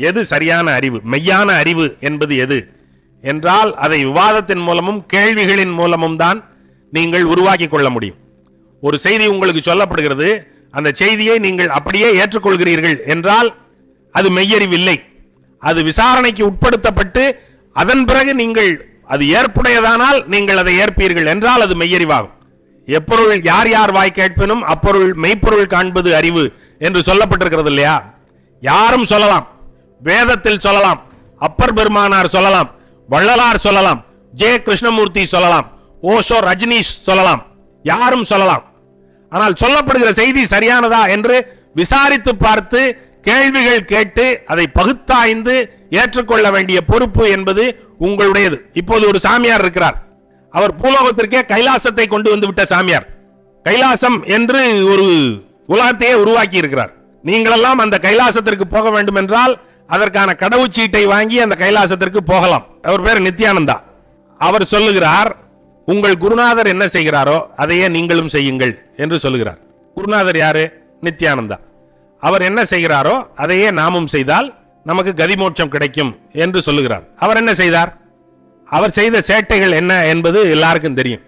எது சரியான அறிவு, மெய்யான அறிவு என்பது எது என்றால் அதை விவாதத்தின் மூலமும் கேள்விகளின் மூலமும் தான் நீங்கள் உருவாக்கி கொள்ள முடியும். ஒரு செய்தி உங்களுக்கு சொல்லப்படுகிறது, அந்த செய்தியை நீங்கள் அப்படியே ஏற்றுக்கொள்கிறீர்கள் என்றால் அது மெய்யறிவு இல்லை. அது விசாரணைக்கு உட்படுத்தப்பட்டு அதன் பிறகு நீங்கள் அது ஏற்புடையதானால் நீங்கள் அதை ஏற்பீர்கள் என்றால் அது மெய்யறிவாகும். எப்பொருள் யார் யார் வாய் கேட்பினும் அப்பொருள் மெய்ப்பொருள் காண்பது அறிவு என்று சொல்லப்பட்டிருக்கிறது இல்லையா? யாரும் சொல்லலாம், வேதத்தில் சொல்லலாம், அப்பர் பெருமானார் சொல்லலாம், வள்ளலார் சொல்லலாம், ஜே கிருஷ்ணமூர்த்தி சொல்லலாம், ஓஷோ ரஜினிஷ் சொல்லலாம், யாரும் சொல்லலாம். ஆனால் சொல்லப்படுகிற செய்தி சரியானதா என்று விசாரித்து பார்த்து கேள்விகள் கேட்டு அதை பகுத்தாய்ந்து ஏற்றுக்கொள்ள வேண்டிய பொறுப்பு என்பது உங்களுடையது. இப்போது ஒரு சாமியார் இருக்கிறார், அவர் பூலோகத்திற்கே கைலாசத்தை கொண்டு வந்து விட்ட சாமியார். கைலாசம் என்று ஒரு உலகத்தையே உருவாக்கி இருக்கிறார். நீங்களெல்லாம் அந்த கைலாசத்திற்கு போக வேண்டும் என்றால் அதற்கான கடவுச்சீட்டை வாங்கி அந்த கைலாசத்திற்கு போகலாம். அவர் பேர் நித்யானந்தா. அவர் சொல்லுகிறார், உங்கள் குருநாதர் என்ன செய்கிறாரோ அதையே நீங்களும் செய்யுங்கள் என்று சொல்லுகிறார். குருநாதர் யாரு? நித்யானந்தா. அவர் என்ன செய்கிறாரோ அதையே நாமும் செய்தால் நமக்கு கதிமோட்சம் கிடைக்கும் என்று சொல்லுகிறார். அவர் என்ன செய்தார்? அவர் செய்த சேட்டைகள் என்ன என்பது எல்லாருக்கும் தெரியும்.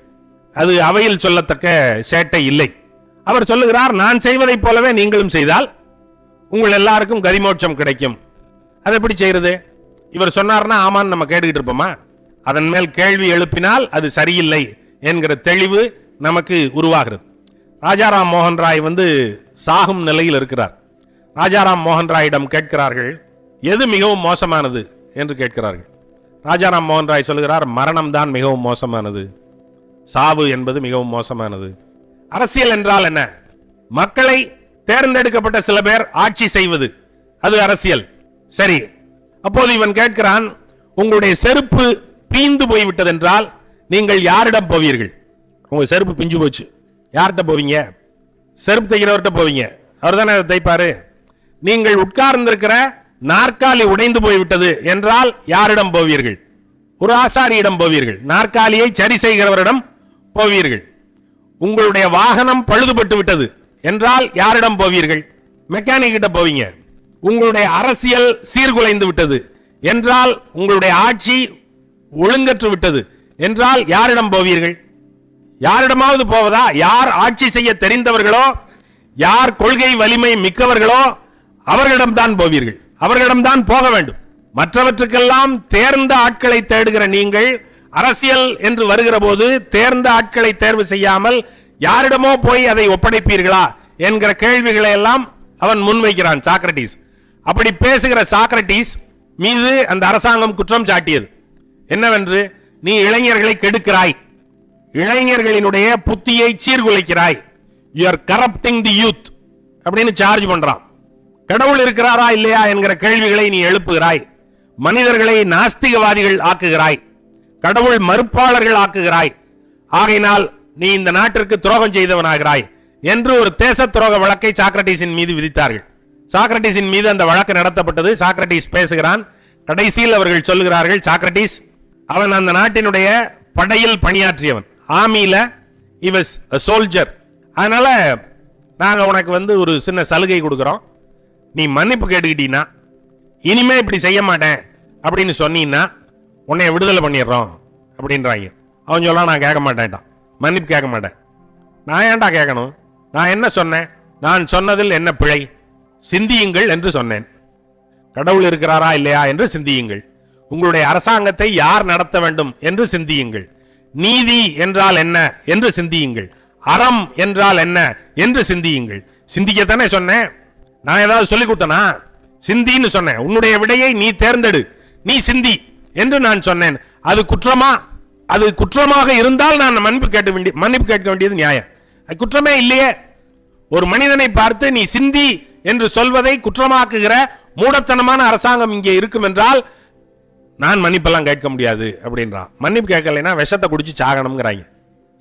அது அவையில் சொல்லத்தக்க சேட்டை இல்லை. அவர் சொல்லுகிறார், நான் செய்வதைப் போலவே நீங்களும் செய்தால் உங்கள் எல்லாருக்கும் கதிமோட்சம் கிடைக்கும். அதை எப்படி செய்யறது? இவர் சொன்னார்னா ஆமான்னு நம்ம கேட்டுக்கிட்டு இருப்போமா? அதன் மேல் கேள்வி எழுப்பினால் அது சரியில்லை என்கிற தெளிவு நமக்கு உருவாகிறது. ராஜாராம் மோகன் ராய் சாகும் நிலையில் இருக்கிறார். ராஜாராம் மோகன் ராயிடம் கேட்கிறார்கள், எது மிகவும் மோசமானது என்று கேட்கிறார்கள். ராஜாராம் மோகன் ராய் சொல்லுகிறார், மரணம் தான் மிகவும் மோசமானது, சாவு என்பது மிகவும் மோசமானது. அரசியல் என்றால் என்ன? மக்களை தேர்ந்தெடுக்கப்பட்ட சில பேர் ஆட்சி செய்வது, அது அரசியல். சரி, அப்போது இவன் கேட்கிறான், உங்களுடைய செருப்பு பீந்து போய்விட்டது என்றால் நீங்கள் யாரிடம் போவீர்கள்? உங்க செருப்பு பிஞ்சு போச்சு, யார்கிட்ட போவீங்க? செருப்பு தைக்கிறவர்கிட்ட போவீங்க, அவர் தானே தைப்பாரு. நீங்கள் உட்கார்ந்திருக்கிற நாற்காலி உடைந்து போய்விட்டது என்றால் யாரிடம் போவீர்கள்? ஒரு ஆசாரியிடம் போவீர்கள். நாற்காலியை சரி செய்கிறவரிடம் போவீர்கள். உங்களுடைய வாகனம் பழுதுபட்டு விட்டது என்றால் யாரிடம் போவீர்கள்? மெக்கானிக் கிட்ட போவீங்க. உங்களுடைய அரசியல் சீர்குலைந்து விட்டது என்றால், உங்களுடைய ஆட்சி ஒழுங்கற்று விட்டது என்றால் யாரிடம் போவீர்கள்? யாரிடமாவது போவதா? யார் ஆட்சி செய்ய தெரிந்தவர்களோ, யார் கொள்கை வலிமை மிக்கவர்களோ அவர்களிடம்தான் போவீர்கள். அவர்களிடம்தான் போக வேண்டும். மற்றவற்றுக்கெல்லாம் தேர்ந்த ஆட்களை தேடுகிற நீங்கள் அரசியல் என்று வருகிற போது தேர்ந்த ஆட்களை தேர்வு செய்யாமல் யாரிடமோ போய் அதை ஒப்படைப்பீர்களா என்கிற கேள்விகளை எல்லாம் அவன் முன்வைக்கிறான், சாக்ரட்டிஸ். அப்படி பேசுகிற சாக்ரட்டிஸ் மீது அந்த அரசாங்கம் குற்றம் சாட்டியது என்னவென்று, நீ இளைஞர்களை கெடுக்கிறாய், இளைஞர்களினுடைய புத்தியை சீர்குலைக்கிறாய், you are corrupting the youth அப்படின்னு சார்ஜ் பண்றான். கடவுள் இருக்கிறாரா இல்லையா என்கிற கேள்விகளை நீ எழுப்புகிறாய், மனிதர்களை நாஸ்திகவாதிகள் ஆக்குகிறாய், கடவுள் மறுப்பாளர்கள் ஆக்குகிறாய், ஆகையினால் நீ இந்த நாட்டிற்கு துரோகம் செய்தவனாகிறாய் என்று ஒரு தேச துரோக வழக்கை சாக்ரட்டிஸின் மீது விதித்தார்கள். சாக்ரட்டிஸின் மீது அந்த வழக்கு நடத்தப்பட்டது. சாக்ரட்டிஸ் பேசுகிறான். கடைசியில் அவர்கள் சொல்லுகிறார்கள், சாக்ரட்டிஸ் அவன் அந்த நாட்டினுடைய படையில் பணியாற்றியவன், ஆர்மியில he was a soldier. அதனால நாங்க உனக்கு ஒரு சின்ன சலுகை கொடுக்கிறோம், நீ மன்னிப்பு கேட்டுக்கிட்டீன்னா, இனிமே இப்படி செய்ய மாட்டேன் அப்படின்னு சொன்னீங்கன்னா உன்னை விடுதலை பண்ணிடுறோம் அப்படின்றாங்க. அவன் சொல்ல, நான் கேட்க மாட்டேன்ட்டான், மன்னிப்பு கேட்க மாட்டேன். நான் ஏன்டா கேட்கணும்? நான் என்ன சொன்னேன்? நான் சொன்னதில் என்ன பிழை? சிந்தியுங்கள் என்று சொன்னேன். கடவுள் இருக்கிறாரா இல்லையா என்று சிந்தியுங்கள். உங்களுடைய அரசாங்கத்தை யார் நடத்த வேண்டும் என்று சிந்தியுங்கள். நீதி என்றால் என்ன என்று சிந்தியுங்கள். அறம் என்றால் என்ன என்று சிந்தியுங்கள். சிந்திக்கத்தானே சொன்னேன். நான் ஏதாவது சொல்லிக் கொடுத்தனா? சிந்தின்னு சொன்னேன். உன்னுடைய விடையை நீ தேர்ந்தெடு, நீ சிந்தி என்று நான் சொன்னேன். அது குற்றமா? அது குற்றமாக இருந்தால் நான் மன்னிப்பு கேட்க வேண்டியது நியாயம். அது குற்றமே இல்லையே. ஒரு மனிதனை பார்த்து நீ சிந்தி என்று சொல்வதை குற்றமாக்குகிற மூடத்தனமான அரசாங்கம் இங்கே இருக்கும் என்றால் நான் மன்னிப்பெல்லாம் கேட்க முடியாது அப்படின்றான். மன்னிப்பு கேட்கலைன்னா விஷத்தை குடிச்சு சாகணும்ங்கிறாங்க.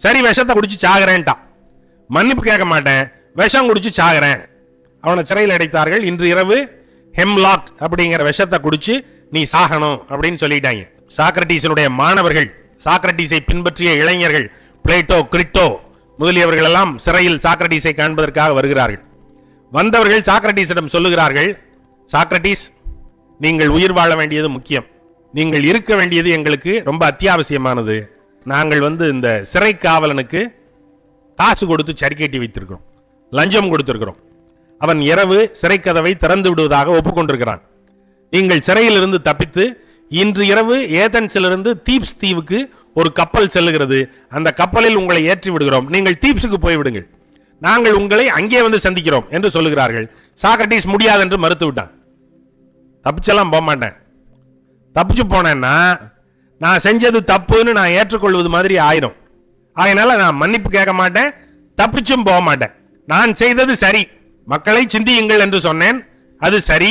சரி, விஷத்தை குடிச்சு சாகிறேன்ட்டான். மன்னிப்பு கேட்க மாட்டேன், விஷம் குடிச்சு சாகிறேன். அவனை சிறையில் அடைத்தார்கள். இன்று இரவு ஹெம்லாக் அப்படிங்கிற விஷத்தை குடிச்சு நீ சாகணும் அப்படின்னு சொல்லிட்டாங்க. சாக்ரட்டிஸினுடைய மாணவர்கள், சாக்ரட்டிஸை பின்பற்றிய இளைஞர்கள், பிளேட்டோ, கிரிட்டோ முதலியவர்கள் எல்லாம் சிறையில் சாக்ரட்டிஸை காண்பதற்காக வருகிறார்கள். வந்தவர்கள் சாக்ரட்டிஸிடம் சொல்லுகிறார்கள், சாக்ரட்டிஸ், நீங்கள் உயிர் வாழ வேண்டியது முக்கியம், நீங்கள் இருக்க வேண்டியது எங்களுக்கு ரொம்ப அத்தியாவசியமானது. நாங்கள் இந்த சிறை காவலனுக்கு காசு கொடுத்து சரிக்கட்டி வைத்திருக்கிறோம், லஞ்சம் கொடுத்திருக்கிறோம். அவன் இரவு சிறை கதவை திறந்து விடுவதாக ஒப்புக்கொண்டிருக்கிறான். நீங்கள் சிறையிலிருந்து தப்பித்து இன்று இரவு ஏதென்ஸிலிருந்து தீப்ஸ் தீவுக்கு ஒரு கப்பல் செல்லுகிறது, அந்த கப்பலில் உங்களை ஏற்றி விடுகிறோம், நீங்கள் தீப்ஸுக்கு போய்விடுங்கள், நாங்கள் உங்களை அங்கே சந்திக்கிறோம் என்று சொல்லுகிறார்கள். சாக்ரட்டிஸ் முடியாது என்று மறுத்து விட்டான். தப்பிச்செல்லாம் போக மாட்டேன், தப்பிச்சு போனேன்னா நான் செஞ்சது தப்புன்னு நான் ஏற்றுக்கொள்வது மாதிரி ஆயிரும், அதனால நான் மன்னிப்பு கேட்க மாட்டேன், தப்பிச்சும் போக மாட்டேன், நான் செய்தது சரி, மக்களை சிந்தியுங்கள் என்று சொன்னேன், அது சரி,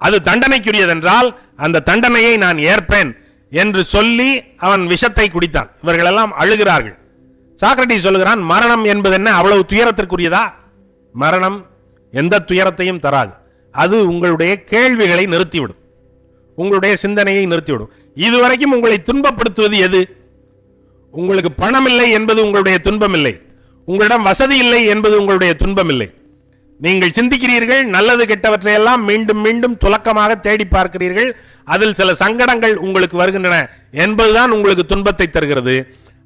அது தண்டனைக்குரியதென்றால் அந்த தண்டனையை நான் ஏற்பேன் என்று சொல்லி அவன் விஷத்தை குடித்தான். இவர்கள் எல்லாம் அழுகிறார்கள். சாக்ரட்டிஸ் சொல்லுகிறான், மரணம் என்பது என்ன அவ்வளவு துயரத்திற்குரியதா? மரணம் எந்த துயரத்தையும் தராது, அது உங்களுடைய கேள்விகளை நிறுத்திவிடும், உங்களுடைய சிந்தனையை நிறுத்திவிடும். இதுவரைக்கும் உங்களை துன்பப்படுத்துவது எது? உங்களுக்கு பணம் இல்லை என்பது உங்களுடைய துன்பம் இல்லை, உங்களிடம் வசதி இல்லை என்பது உங்களுடைய துன்பம் இல்லை. நீங்கள் சிந்திக்கிறீர்கள், நல்லது கெட்டவற்றை எல்லாம் மீண்டும் மீண்டும் துலக்கமாக தேடி பார்க்கிறீர்கள், அதில் சில சங்கடங்கள் உங்களுக்கு வருகின்றன என்பதுதான் உங்களுக்கு துன்பத்தை தருகிறது.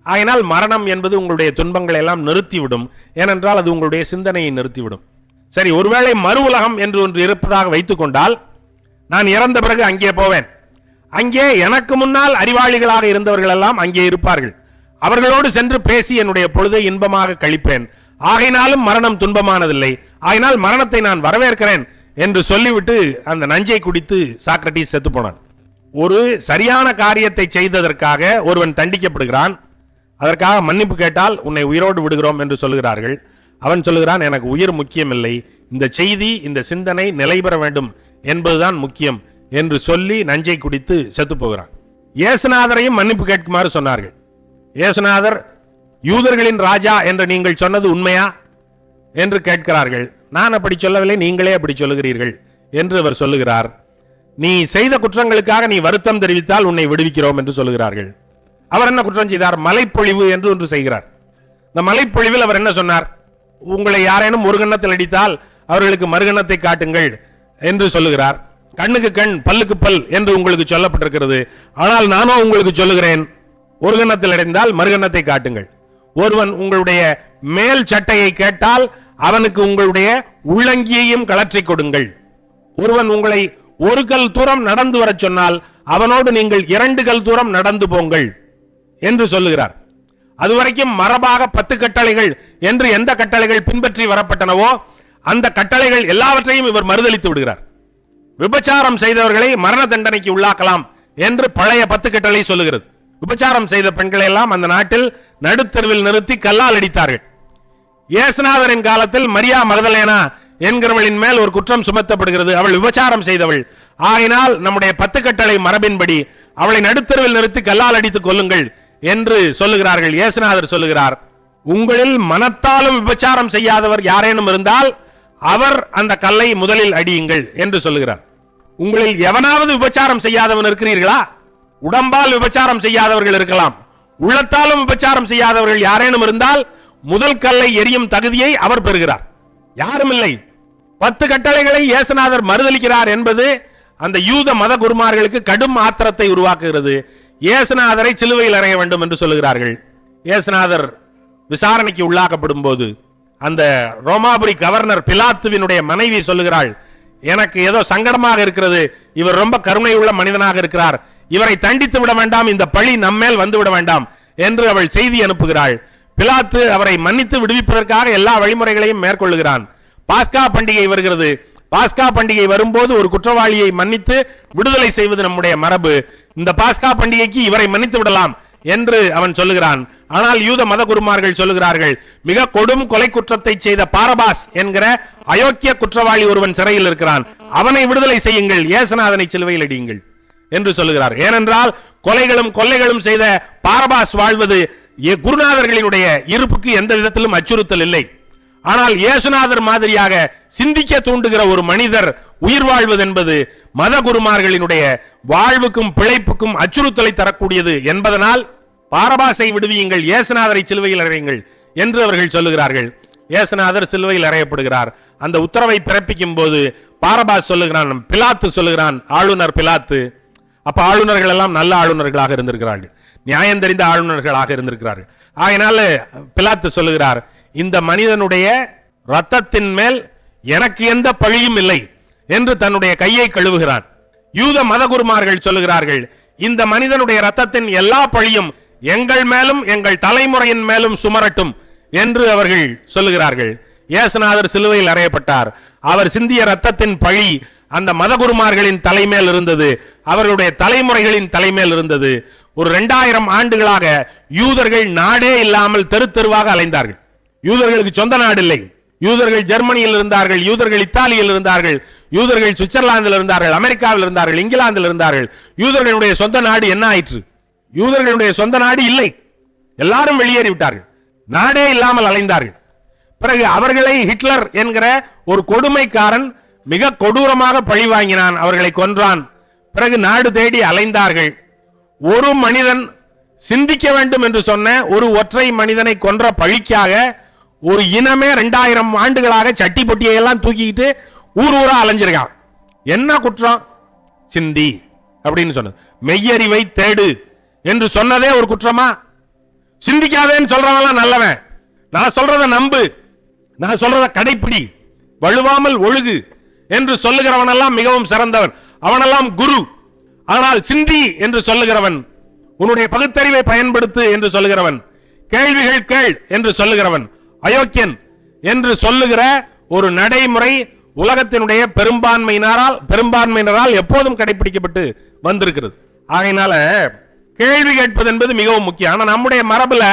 ஆகையினால் மரணம் என்பது உங்களுடைய துன்பங்களை எல்லாம் நிறுத்திவிடும், ஏனென்றால் அது உங்களுடைய சிந்தனையை நிறுத்திவிடும். சரி, ஒருவேளை மறு உலகம் என்று ஒன்று இருப்பதாக வைத்துக் கொண்டால், நான் இறந்த பிறகு அங்கே போவேன், அங்கே எனக்கு முன்னால் அறிவாளிகளாக இருந்தவர்கள் எல்லாம் அங்கே இருப்பார்கள், அவர்களோடு சென்று பேசி என்னுடைய பொழுதை இன்பமாக கழிப்பேன், ஆகையினாலும் மரணம் துன்பமானதில்லை, ஆகையினால் மரணத்தை நான் வரவேற்கிறேன் என்று சொல்லிவிட்டு அந்த நஞ்சை குடித்து சாக்ரட்டிஸ் செத்து போனான். ஒரு சரியான காரியத்தை செய்ததற்காக ஒருவன் தண்டிக்கப்படுகிறான், அதற்காக மன்னிப்பு கேட்டால் உன்னை உயிரோடு விடுகிறோம் என்று சொல்லுகிறார்கள். அவன் சொல்லுகிறான், எனக்கு உயிர் முக்கியமில்லை, இந்த செய்தி இந்த சிந்தனை நிலை பெற வேண்டும் என்பதுதான் முக்கியம் என்று சொல்லி நஞ்சை குடித்து செத்து போகிறான். இயேசுநாதரையும் மன்னிப்பு கேட்குமாறு சொன்னார்கள். இயேசுநாதர், யூதர்களின் ராஜா என்று நீங்கள் சொன்னது உண்மையா என்று கேட்கிறார்கள். நான் அப்படி சொல்லவில்லை, நீங்களே அப்படி சொல்லுகிறீர்கள் என்று அவர் சொல்லுகிறார். நீ செய்த குற்றங்களுக்காக நீ வருத்தம் தெரிவித்தால் உன்னை விடுவிக்கிறோம் என்று சொல்லுகிறார்கள். அவர் என்ன குற்றம் செய்தார்? மலைப்பொழிவு என்று ஒன்று செய்கிறார். இந்த மலைப்பொழிவில் அவர் என்ன சொன்னார்? உங்களை யாரேனும் ஒரு கன்னத்தில் அடித்தால் அவர்களுக்கு மறுகன்னத்தை காட்டுங்கள் என்று சொல்லுகிறார். கண்ணுக்கு கண் பல்லுக்கு பல் என்று உங்களுக்கு சொல்லப்பட்டிருக்கிறது, ஆனால் நானோ உங்களுக்கு சொல்லுகிறேன், ஒரு கன்னத்தில் அடைந்தால் மறுகன்னத்தை காட்டுங்கள். ஒருவன் உங்களுடைய மேல் சட்டையை கேட்டால் அவனுக்கு உங்களுடைய உள்ளங்கியையும் கலற்றி கொடுங்கள். ஒருவன் உங்களை ஒரு கல் தூரம் நடந்து வர சொன்னால் அவனோடு நீங்கள் 2 கல் தூரம் நடந்து போங்கள் என்று சொல்லுகிறார். அதுவரைக்கும் மரபாக 10 கட்டளைகள் என்று எந்த கட்டளைகள் பின்பற்றி வரப்பட்டனவோ அந்த கட்டளைகள் எல்லாவற்றையும் இவர் மறுதலித்து விடுகிறார். விபச்சாரம் செய்தவர்களை மரண தண்டனைக்கு உள்ளாக்கலாம் என்று பழைய 10 கட்டளை சொல்லுகிறது. விபச்சாரம் செய்த பெண்களை எல்லாம் அந்த நாட்டில் நடுத்தெருவில் நிறுத்தி கல்லால் அடித்தார்கள். இயேசுநாதரின் காலத்தில் மரியா மகதலேனா என்கிறவளின் மேல் ஒரு குற்றம் சுமத்தப்படுகிறது, அவள் விபச்சாரம் செய்தவள், ஆகினால் நம்முடைய 10 கட்டளை மரபின்படி அவளை நடுத்தெருவில் நிறுத்தி கல்லால் அடித்து கொல்லுங்கள் என்று சொல்லுகிறார்கள். இயேசுநாதர் சொல்லுகிறார், உங்களில் மனத்தாலும் விபச்சாரம் செய்யாதவர் யாரேனும் இருந்தால் அவர் அந்த கல்லை முதலில் அடியுங்கள் என்று சொல்லுகிறார். உங்களில் எவனாவது விபச்சாரம் செய்யாதவன் இருக்கிறீர்களா? உடம்பால் விபச்சாரம் செய்யாதவர்கள் இருக்கலாம், உள்ளத்தாலும் விபச்சாரம் செய்யாதவர்கள் யாரேனும் இருந்தால் முதல் கல்லை எரியும் தகுதியை அவர் பெறுகிறார். யாரும் இல்லை. 10 கட்டளைகளை இயேசுநாதர் மறுதலிக்கிறார் என்பது அந்த யூத மத குருமார்களுக்கு கடும் ஆத்திரத்தை உருவாக்குகிறது. இயேசுநாதரை சிலுவையில் அறைய வேண்டும் என்று சொல்லுகிறார்கள். இயேசுநாதர் விசாரணைக்கு உள்ளாக்கப்படும் போது அந்த ரோமாபுரி கவர்னர் பிலாத்துவினுடைய மனைவி சொல்லுகிறாள், எனக்கு ஏதோ சங்கடமாக இருக்கிறது, இவர் ரொம்ப கருணை உள்ள மனிதனாக இருக்கிறார், இவரை தண்டித்து விட வேண்டாம், இந்த பழி நம்மேல் வந்து விட வேண்டாம் என்று அவள் செய்தி அனுப்புகிறாள். பிலாத்து அவரை மன்னித்து விடுவிப்பதற்காக எல்லா வழிமுறைகளையும் மேற்கொள்ளுகிறான். பாஸ்கா பண்டிகை வருகிறது. பாஸ்கா பண்டிகை வரும்போது ஒரு குற்றவாளியை மன்னித்து விடுதலை செய்வது நம்முடைய மரபு. இந்த பாஸ்கா பண்டிகைக்கு இவரை மன்னித்து விடலாம் என்று அவன் சொல்லுகிறான். ஆனால் யூத மத குருமார்கள் சொல்லுகிறார்கள், மிக கொடும் கொலை குற்றத்தை செய்த பாரபாஸ் என்கிற அயோக்கிய குற்றவாளி ஒருவன் சிறையில் இருக்கிறான், அவனை விடுதலை செய்யுங்கள், இயேசுநாதனை சிலுவையில் அடியுங்கள் என்று சொல்லுகிறார். ஏனென்றால் கொலைகளும் கொள்ளைகளும் செய்த பாரபாஸ் வாழ்வது குருநாதர்களினுடைய இருப்புக்கு எந்த விதத்திலும் அச்சுறுத்தல் இல்லை. ஆனால் இயேசுநாதர் மாதிரியாக சிந்திக்க தூண்டுகிற ஒரு மனிதர் உயிர் வாழ்வது என்பது மத குருமார்களினுடைய வாழ்வுக்கும் பிழைப்புக்கும் அச்சுறுத்தலை தரக்கூடியது என்பதனால் பாரபாசை விடுவியுங்கள், இயேசுநாதரை சிலுவையில் அறையுங்கள் என்று அவர்கள் சொல்லுகிறார்கள். இயேசுநாதர் சிலுவையில் அறையப்படுகிறார். அந்த உத்தரவை பிறப்பிக்கும் போது பாரபாஸ் சொல்லுகிறான், பிலாத்து சொல்லுகிறான், ஆளுநர் பிலாத்து. அப்ப ஆளுநர்கள் எல்லாம் நல்ல ஆளுநர்களாக இருந்திருக்கிறார்கள், நியாயம் தெரிந்த ஆளுநர்களாக இருந்திருக்கிறார்கள். ஆகையினால பிலாத்து சொல்லுகிறார், இந்த மனிதனுடைய ரத்தத்தின் மேல் எனக்கு எந்த பழியும் இல்லை என்று தன்னுடைய கையை கழுவுகிறான். யூத மதகுருமார்கள் சொல்லுகிறார்கள், இந்த மனிதனுடைய ரத்தத்தின் எல்லா பழியும் எங்கள் மேலும் எங்கள் தலைமுறையின் மேலும் சுமரட்டும் என்று அவர்கள் சொல்லுகிறார்கள். இயேசுநாதர் சிலுவையில் அறையப்பட்டார். அவர் சிந்திய ரத்தத்தின் பழி அந்த மதகுருமார்களின் தலைமேல் இருந்தது, அவர்களுடைய தலைமுறைகளின் தலைமேல் இருந்தது. ஒரு 2000 ஆண்டுகளாக யூதர்கள் நாடே இல்லாமல் தெரு தெருவாக அலைந்தார்கள். யூதர்களுக்கு சொந்த நாடு இல்லை. யூதர்கள் ஜெர்மனியில் இருந்தார்கள், யூதர்கள் இத்தாலியில் இருந்தார்கள், யூதர்கள் சுவிட்சர்லாந்தில் இருந்தார்கள், அமெரிக்காவில் இருந்தார்கள், இங்கிலாந்தில் இருந்தார்கள். யூதர்களுடைய சொந்த நாடு என்ன ஆயிற்று? யூதர்களுடைய சொந்த நாடு இல்லை. எல்லாரும் வெளியேறிவிட்டார்கள், நாடே இல்லாமல் அலைந்தார்கள். பிறகு அவர்களை ஹிட்லர் என்கிற ஒரு கொடுமைக்காரன் மிக கொடூரமாக பழி வாங்கினான், அவர்களை கொன்றான். பிறகு நாடு தேடி அலைந்தார்கள். ஒரு மனிதன் சிந்திக்க வேண்டும் என்று சொன்ன ஒரு ஒற்றை மனிதனை கொன்ற பழிக்காக ஒரு இனமே 2000 ஆண்டுகளாக சட்டி பொட்டியை எல்லாம் தூக்கிட்டு ஊர் ஊரா அலைஞ்சிருக்கான். என்ன குற்றம்? சிந்தி அப்படின்னு சொன்னது. மெய்யறிவை தேடு என்று சொன்னதே ஒரு குற்றமா? சிந்திக்காதேன்னு சொல்றவன் நல்லவன், நான் சொல்றத நம்பு, நான் சொல்றத கடைப்பிடி, வழுவாமல் ஒழுகு என்று சொல்லுகிறவன் எல்லாம் மிகவும் சிறந்தவன், அவனெல்லாம் குரு. ஆனால் சிந்தி என்று சொல்லுகிறவன், உன்னுடைய பகுத்தறிவை பயன்படுத்து என்று சொல்லுகிறவன், கேள்விகள் கேள் என்று சொல்லுகிறவன் அயோக்கியன் என்று சொல்லுகிற ஒரு நடைமுறை உலகத்தினுடைய பெரும்பான்மையினரால் எப்போதும் கடைபிடிக்கப்பட்டு வந்திருக்கிறது. ஆகையினால கேள்வி கேட்பது என்பது மிகவும் முக்கியம். ஆனா நம்முடைய மரபுல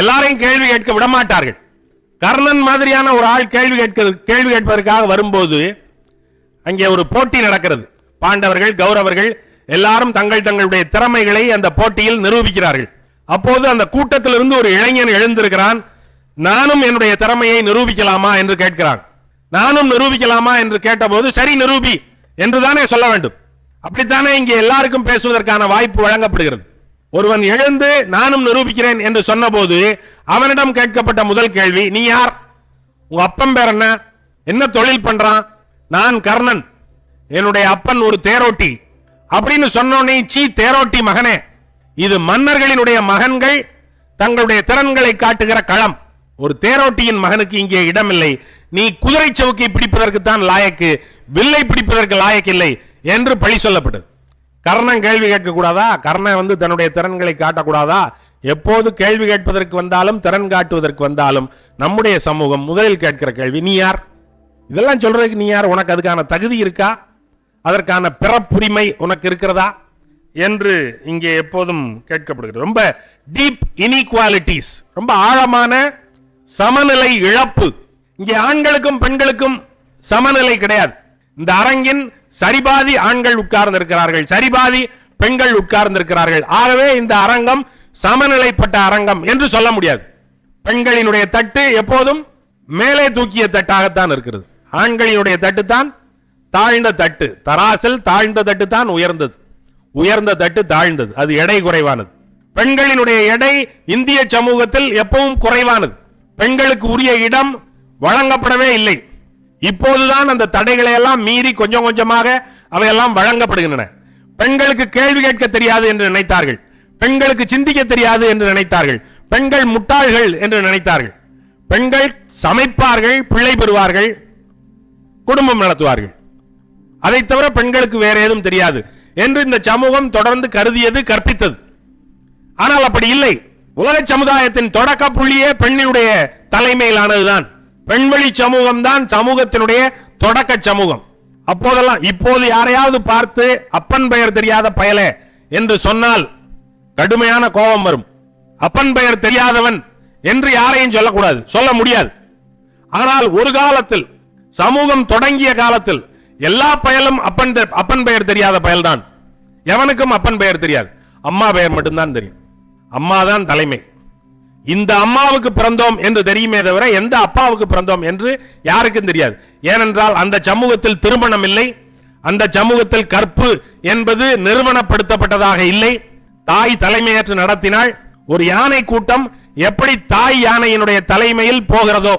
எல்லாரையும் கேள்வி கேட்க விடமாட்டார்கள். கர்ணன் மாதிரியான ஒரு ஆள் கேள்வி கேட்பதற்காக வரும்போது அங்கே ஒரு போட்டி நடக்கிறது. பாண்டவர்கள் கௌரவர்கள் எல்லாரும் தங்களுடைய திறமைகளை அந்த போட்டியில் நிரூபிக்கிறார்கள். அப்போது அந்த கூட்டத்திலிருந்து ஒரு இளைஞன் எழுந்திருக்கிறான். நானும் என்னுடைய திறமையை நிரூபிக்கலாமா என்று கேட்கிறான். நானும் நிரூபிக்கலாமா என்று கேட்டபோது சரி நிரூபி என்றுதானே சொல்ல வேண்டும். அப்படித்தானே இங்கே எல்லாருக்கும் பேசுவதற்கான வாய்ப்பு வழங்கப்படுகிறது. ஒருவன் எழுந்து நானும் நிரூபிக்கிறேன் என்று சொன்னபோது அவனிடம் கேட்கப்பட்ட முதல் கேள்வி, நீ யார்? உங்க அப்பன் பேர் என்ன? என்ன தொழில் பண்றான்? நான் கர்ணன், என்னுடைய அப்பன் ஒரு தேரோட்டி அப்படின்னு சொன்னோனே, சீ தேரோட்டி மகனே, இது மன்னர்களினுடைய மகன்கள் தங்களுடைய திறன்களை காட்டுகிற களம். ஒரு தேரோட்டியின் மகனுக்கு இங்கே இடமில்லை. நீ குதிரை சவுக்கை பிடிப்பதற்கு தான் லாயக்கு, வில்லை பிடிப்பதற்கு லாயக்கில்லை என்று பழி சொல்லப்பட்டது. கர்ணன் கேள்வி கேட்க கூடாதா? கர்ணன் தன்னுடைய திறன்களை காட்டக்கூடாதா? எப்போது கேள்வி கேட்பதற்கு வந்தாலும் திறன் காட்டுவதற்கு வந்தாலும் நம்முடைய சமூகம் முதலில் கேட்கிற கேள்வி, நீ யார்? இதெல்லாம் சொல்றதுக்கு நீ யார்? உனக்கு அதுக்கான தகுதி இருக்கா? அதற்கான பிறப்புரிமை உனக்கு இருக்கிறதா என்று இங்கே எப்போதும் கேட்கப்படுகிறது. ரொம்ப டீப் இன்இக்வாலிட்டிஸ், ரொம்ப ஆழமான சமநிலை இழப்பு. இங்கே ஆண்களுக்கும் பெண்களுக்கும் சமநிலை கிடையாது. இந்த அரங்கின் சரிபாதி ஆண்கள் உட்கார்ந்திருக்கிறார்கள், சரிபாதி பெண்கள் உட்கார்ந்திருக்கிறார்கள். ஆகவே இந்த அரங்கம் சமநிலைப்பட்ட அரங்கம் என்று சொல்ல முடியாது. பெண்களினுடைய தட்டு எப்போதும் மேலே தூக்கிய தட்டாகத்தான் இருக்கிறது. ஆண்களினுடைய தட்டு தான் தாழ்ந்த தட்டு. தராசில் தாழ்ந்த தட்டு தான் உயர்ந்தது, உயர்ந்த தட்டு தாழ்ந்தது, அது எடை குறைவானது. பெண்களினுடைய எடை இந்திய சமூகத்தில் எப்பவும் குறைவானது. பெண்களுக்கு உரிய இடம் வழங்கப்படவே இல்லை. இப்போதுதான் அந்த தடைகளை எல்லாம் மீறி கொஞ்சம் கொஞ்சமாக அவையெல்லாம் வழங்கப்படுகின்றன. பெண்களுக்கு கேள்வி கேட்க தெரியாது என்று நினைத்தார்கள், பெண்களுக்கு சிந்திக்க தெரியாது என்று நினைத்தார்கள், பெண்கள் முட்டாள்கள் என்று நினைத்தார்கள். பெண்கள் சமைப்பார்கள், பிள்ளை பெறுவார்கள், குடும்பம் நடத்துவார்கள், அதை தவிர பெண்களுக்கு வேற ஏதும் தெரியாது என்று இந்த சமூகம் தொடர்ந்து கருதியது, கற்பித்தது. ஆனால் அப்படி இல்லை. உலக சமுதாயத்தின் தொடக்க புள்ளியே பெண்ணினுடைய தலைமையிலானதுதான். பெண்வழி சமூகம் தான் சமூகத்தினுடைய தொடக்க சமூகம். அப்போதெல்லாம், இப்போது யாரையாவது பார்த்து அப்பன் பெயர் தெரியாத பயலே என்று சொன்னால் கடுமையான கோபம் வரும். அப்பன் பெயர் தெரியாதவன் என்று யாரையும் சொல்லக்கூடாது, சொல்ல முடியாது. ஆனால் ஒரு காலத்தில், சமூகம் தொடங்கிய காலத்தில் எல்லா பயலும் அப்பன் பெயர் தெரியாத பயல்தான். எவனுக்கும் அப்பன் பெயர் தெரியாது, அம்மா பெயர் மட்டும்தான் தெரியும். அம்மா தான் தலைமை. இந்த அம்மாவுக்கு பிறந்தோம் என்று தெரியுமே தவிர எந்த அப்பாவுக்கு பிறந்தோம் என்று யாருக்கும் தெரியாது. ஏனென்றால் அந்த சமூகத்தில் திருமணம் இல்லை, அந்த சமூகத்தில் கற்பு என்பது நிறுவனப்படுத்தப்பட்டதாக இல்லை. தாய் தலைமையேற்று நடத்தினாள். ஒரு யானை கூட்டம் எப்படி தாய் யானையினுடைய தலைமையில் போகிறதோ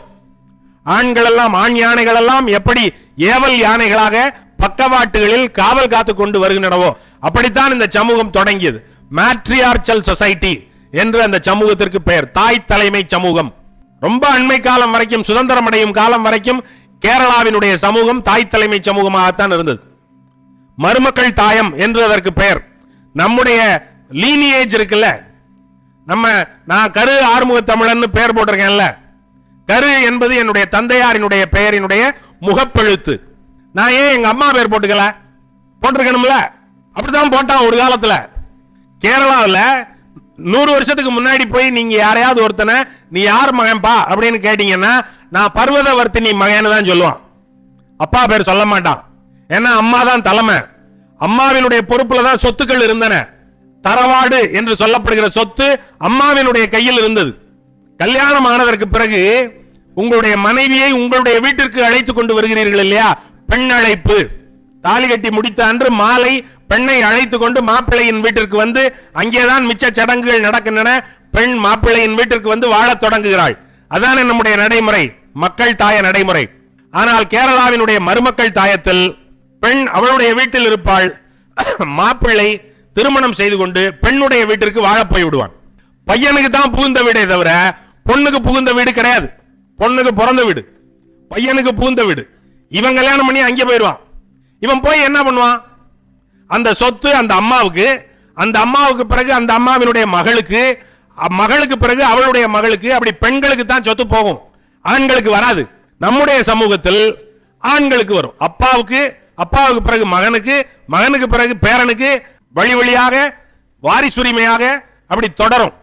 ஆண்கள் எல்லாம், ஆண் யானைகள் எல்லாம் எப்படி ஏவல் யானைகளாக பக்கவாட்டுகளில் காவல் காத்து கொண்டு வருகின்றனவோ அப்படித்தான் இந்த சமூகம் தொடங்கியது. மேட்ரியார்ச்சல் சொசைட்டி என்று அந்த சமூகத்திற்கு பெயர். தாய் தலைமை சமூகம். ரொம்ப அண்மை காலம் வரைக்கும், சுதந்திரம் அடையும் காலம் வரைக்கும் கேரளாவினுடைய சமூகம் தாய் தலைமை சமூகமாகத்தான் இருந்தது. மருமக்கள் தாயம் என்று அதற்கு பெயர். நம்முடைய லீனியேஜ் இருக்குல்ல, நான் கரு ஆறுமுக தமிழன் பெயர் போட்டிருக்கேன்ல, கரு என்பது என்னுடைய தந்தையாரினுடைய பெயரினுடைய முகப்பெழுத்து. நான் ஏன் எங்க அம்மா பேர் போட்டுக்கல? போட்டிருக்கணும்ல. அப்படித்தான் போட்டான் ஒரு காலத்துல. கேரளாவில் 100 வருஷத்துக்கு முன்னாடி போய் நீங்க யாரையாவது ஒருத்தனை நீ யார் மகன்பா அப்படின்னு கேட்டீங்கன்னா நான் பர்வதவர்த்தினி மகன்னு தான் சொல்லுவான். அப்பா பேர் சொல்ல மாட்டான். ஏன்னா அம்மா தான் தலைமை. அம்மாவினுடைய பொறுப்புல தான் சொத்துக்கள் இருந்தன. தரவாடு என்று சொல்லப்படுகிற சொத்து அம்மாவினுடைய கையில் இருந்தது. கல்யாணம் ஆனதற்கு பிறகு உங்களுடைய மனைவியை உங்களுடைய வீட்டிற்கு அழைத்து கொண்டு வருகிறீர்கள் இல்லையா, பெண் அழைப்பு. தாலி கட்டி முடித்த அன்று மாலை பெண்ணை அழைத்து கொண்டு மாப்பிள்ளையின் வீட்டிற்கு வந்து அங்கேதான் மிச்ச சடங்குகள் நடக்கின்றன. பெண் மாப்பிள்ளையின் வீட்டிற்கு வந்து வாழத் தொடங்குகிறாள். அதானே நம்முடைய நடைமுறை, மக்கள் தாய நடைமுறை. ஆனால் கேரளாவினுடைய மருமக்கள் தாயத்தில் பெண் அவளுடைய வீட்டில் இருப்பாள். மாப்பிள்ளை திருமணம் செய்து கொண்டு பெண்ணுடைய வீட்டிற்கு வாழ போய் விடுவான். பையனுக்கு தான் புகுந்த வீடே தவிர பொண்ணுக்கு புகுந்த வீடு கிடையாது. பொண்ணுக்கு பிறந்த வீடு, பையனுக்கு புகுந்த வீடு. இவன் கல்யாணம் பண்ணி அங்கே போயிடுவான். இவன் போய் என்ன பண்ணுவான்? அந்த சொத்து அந்த அம்மாவுக்கு, அந்த அம்மாவுக்கு பிறகு அந்த அம்மாவினுடைய மகளுக்கு, மகளுக்கு பிறகு அவளுடைய மகளுக்கு, அப்படி பெண்களுக்கு தான் சொத்து போகும், ஆண்களுக்கு வராது. நம்முடைய சமூகத்தில் ஆண்களுக்கு வரும். அப்பாவுக்கு, அப்பாவுக்கு பிறகு மகனுக்கு, மகனுக்கு பிறகு பேரனுக்கு, வழி வழியாக வாரிசுரிமையாக அப்படி தொடரும்.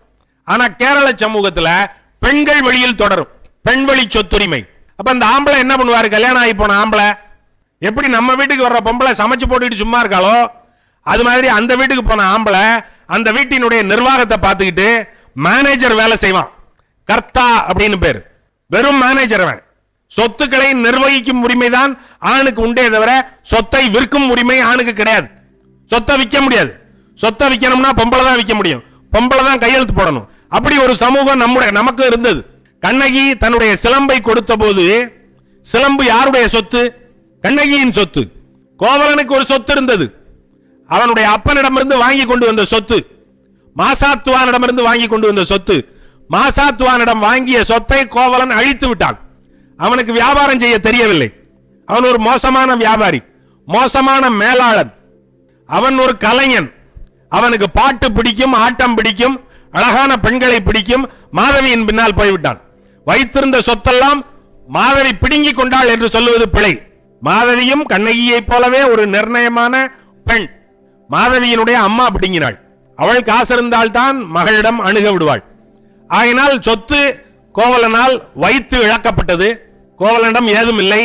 ஆனா கேரள சமூகத்தில் பெண்கள் வழியில் தொடரும், பெண் வழி சொத்துரிமை. அப்ப அந்த ஆம்பளை என்ன பண்ணுவாரு? கல்யாணம் ஆகி போன ஆம்பளை எப்படி நம்ம வீட்டுக்கு வர்ற பொம்பளை சமைச்சு போட்டுக்கிட்டு சும்மா இருக்காளோ அது மாதிரி அந்த வீட்டுக்கு போன ஆம்பளை அந்த வீட்டினுடைய நிர்வாகத்தை பார்த்துக்கிட்டு மேனேஜர் வேலை செய்வான். கர்த்தா அப்படின்னு பேரு. வெறும் மேனேஜர். சொத்துக்களை நிர்வகிக்கும் உரிமை தான் ஆணுக்கு உண்டே தவிர சொத்தை விற்கும் உரிமை ஆணுக்கு கிடையாது. சொத்தை விற்க முடியாது. சொத்தை விற்கணும்னா பொம்பளை தான் விற்க முடியும், பொம்பளை தான் கையெழுத்து போடணும். அப்படி ஒரு சமூகம் நமக்கு இருந்தது. கண்ணகி தன்னுடைய சிலம்பை கொடுத்த போது சிலம்பு யாருடைய சொத்து? கண்ணகியின் சொத்து. கோவலனுக்கு ஒரு சொத்து இருந்தது, அவனுடைய அப்பனிடமிருந்து வாங்கி கொண்டு வந்த சொத்து. மாசாத்துவானிடமிருந்து வாங்கி கொண்டு வந்த சொத்து. மாசாத்துவானிடம் வாங்கிய சொத்தை கோவலன் அழித்து விட்டான். அவனுக்கு வியாபாரம் செய்ய தெரியவில்லை. அவன் ஒரு மோசமான வியாபாரி, மோசமான மேலாளன். அவன் ஒரு கலைஞன். அவனுக்கு பாட்டு பிடிக்கும், ஆட்டம் பிடிக்கும், அழகான பெண்களை பிடிக்கும். மாதவியின் பின்னால் போய்விட்டான். வைத்திருந்த சொத்தெல்லாம் மாதவி பிடுங்கி கொண்டாள் என்று சொல்லுவது பிழை. மாதவியும் கண்ணகியை போலவே ஒரு நிர்ணயமான பெண். மாதவியினுடைய அம்மா பிடுங்கினாள். அவள் காசு இருந்தால் தான் மகளிடம் அணுக விடுவாள். ஆகினால் சொத்து கோவலனால் வைத்து இழக்கப்பட்டது. கோவலனிடம் ஏதும் இல்லை.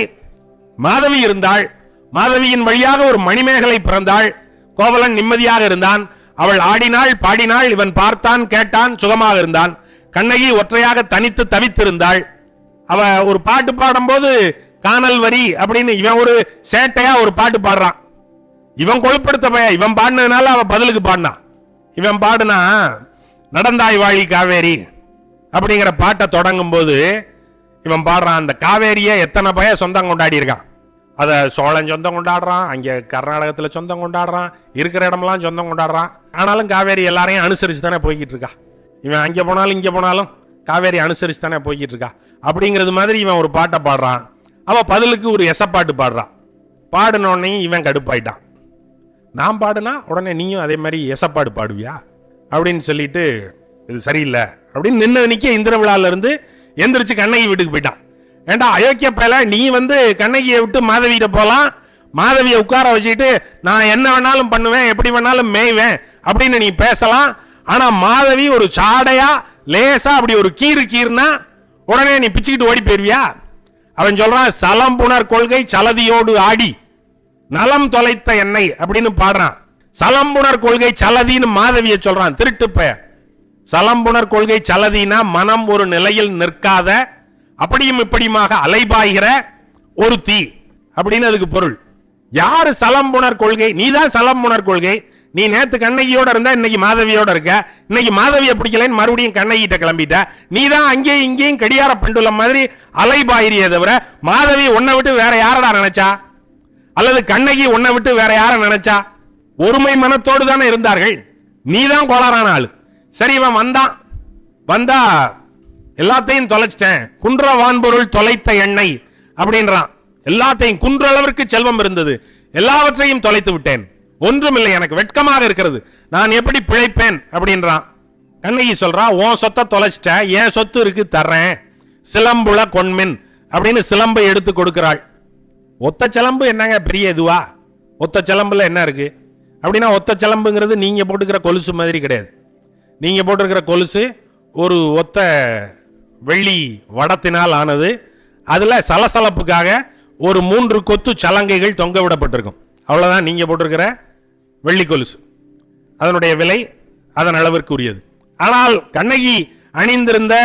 மாதவி இருந்தாள். மாதவியின் வழியாக ஒரு மணிமேகலை பிறந்தாள். கோவலன் நிம்மதியாக இருந்தான். அவள் ஆடினாள், பாடினாள். இவன் பார்த்தான், கேட்டான், சுகமாக இருந்தான். கண்ணகி ஒற்றையாக தனித்து தவித்திருந்தாள். அவ ஒரு பாட்டு பாடும் போது காணல் வரி அப்படின்னு இவன் ஒரு சேட்டையா ஒரு பாட்டு பாடுறான். இவன் கொழுப்படுத்த பையன். இவன் பாடினதுனால அவன் பதிலுக்கு பாடினான். இவன் பாடுனா நடந்தாய் வாழி காவேரி அப்படிங்கிற பாட்டை தொடங்கும் போது இவன் பாடுறான். அந்த காவேரியை எத்தனை பையன் சொந்தம் கொண்டாடி இருக்கான். அதை சோழன் சொந்தம் கொண்டாடுறான், அங்கே கர்நாடகத்தில் சொந்தம் கொண்டாடுறான், இருக்கிற இடமெல்லாம் சொந்தம் கொண்டாடுறான். ஆனாலும் காவேரி எல்லாரையும் அனுசரிச்சு தானே போய்கிட்டு இருக்கா. இவன் அங்கே போனாலும் இங்கே போனாலும் காவேரி அனுசரிச்சு தானே போய்கிட்டு இருக்கா. அப்படிங்கிறது மாதிரி இவன் ஒரு பாட்டை பாடுறான். அவன் பதிலுக்கு ஒரு எசப்பாட்டு பாடுறான். பாடினோடனே இவன் கடுப்பாயிட்டான். நான் பாடுனா உடனே நீயும் அதே மாதிரி எசப்பாடு பாடுவியா அப்படின்னு சொல்லிட்டு இது சரியில்லை அப்படின்னு நிற்க இந்திர விழால இருந்து எந்திரிச்சு கண்ணகி வீட்டுக்கு போயிட்டான். ஏண்டா அயோக்கிய பயல, நீ வந்து கண்ணகியை விட்டு மாதவியிட்ட போலாம், மாதவியை உட்கார வச்சுக்கிட்டு நான் என்ன வேணாலும் பண்ணுவேன், எப்படி வேணாலும் மேய்வேன் அப்படின்னு நீ பேசலாம். ஆனா மாதவி ஒரு சாடையா லேசா அப்படி ஒரு கீறுனா உடனே நீ பிச்சுக்கிட்டு ஓடி போயிருவியா? அவன் சொல்றான், சலம்புணர் கொள்கை சலதியோடு ஆடி நலம் தொலைத்த எண்ணெய் அப்படின்னு பாடுறான். சலம்புணர் கொள்கை சலதின்னு மாதவியை சொல்றான். திருட்டு பெயர். சலம்புணர் கொள்கை சலதினா மனம் ஒரு நிலையில் நிற்காத, அப்படியும் இப்படியுமாக அலைபாய்கிற ஒரு தீ அப்படின்னு அதுக்கு பொருள். யாரு சலம்புணர் கொள்கை? நீதான் சலம்புணர் கொள்கை. நீ நேத்து கண்ணகியோட இருந்தா இன்னைக்கு மாதவியோட இருக்க, இன்னைக்கு மாதவியை பிடிக்கலன்னு மறுபடியும் கண்ணகிட்ட கிளம்பிட்ட. நீ தான் அங்கேயும் இங்கேயும் கடியார பெண்டுள்ள மாதிரி அலைபாயிரியே தவிர மாதவி உன்னை விட்டு வேற யாரடா நினைச்சா? அல்லது கண்ணகி உன்னை விட்டு வேற யார நினைச்சா? ஒருமை மனத்தோடு தானே இருந்தார்கள். நீ தான் கோளாறான ஆளு. சரி, இவன் வந்தா எல்லாத்தையும் தொலைச்சிட்டேன், குன்ற வான்பொருள் தொலைத்த எண்ணெய் அப்படின்றான். எல்லாத்தையும், குன்ற அளவிற்கு செல்வம் இருந்தது, எல்லாவற்றையும் தொலைத்து விட்டேன், ஒன்றுமில்லை, எனக்கு வெட்கமாக இருக்கிறது, நான் எப்படி பிழைப்பேன் அப்படின்றான். கண்ணகி சொல்றா, உன் சொத்தை தொலைச்சிட்ட, என் சொத்து இருக்கு தர்றேன், சிலம்புல கொன்மின் அப்படின்னு சிலம்பை எடுத்து கொடுக்கிறாள். ஒத்த சிலம்பு என்னங்க பெரிய இதுவா? ஒத்த சிலம்புல என்ன இருக்கு அப்படின்னா, ஒத்த சிலம்புங்கிறது நீங்க போட்டுக்கிற கொலுசு மாதிரி கிடையாது. நீங்க போட்டிருக்கிற கொலுசு ஒரு ஒத்த வெள்ளி வடத்தினால் ஆனது. அதுல சலசலப்புக்காக ஒரு 3 கொத்து சலங்கைகள் தொங்க விடப்பட்டிருக்கும், அவ்வளவுதான் நீங்க போட்டிருக்கிற வெள்ளி கொலுசு. அதனுடைய விலை அதன் அளவிற்கு உரியது. ஆனால் கண்ணகி அணிந்திருந்த